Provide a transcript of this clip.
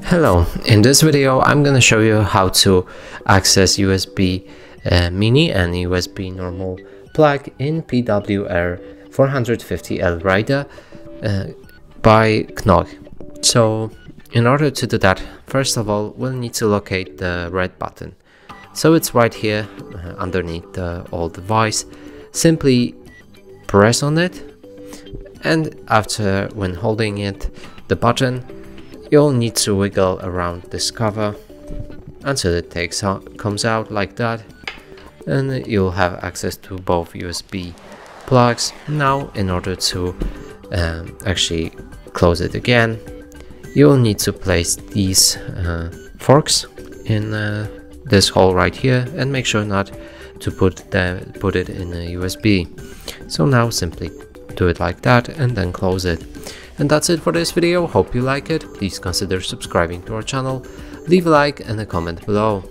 Hello, in this video I'm going to show you how to access USB mini and USB normal plug in PWR 450L Rider by KNOG. So in order to do that, first of all we'll need to locate the red button. So it's right here underneath the old device. Simply press on it, and after, when holding it, the button, you'll need to wiggle around this cover until it comes out like that, and you'll have access to both USB plugs. Now, in order to actually close it again, you'll need to place these forks in this hole right here, and make sure not to put it in a USB. So now simply do it like that and then close it. And that's it for this video. Hope you like it. Please consider subscribing to our channel, leave a like and a comment below.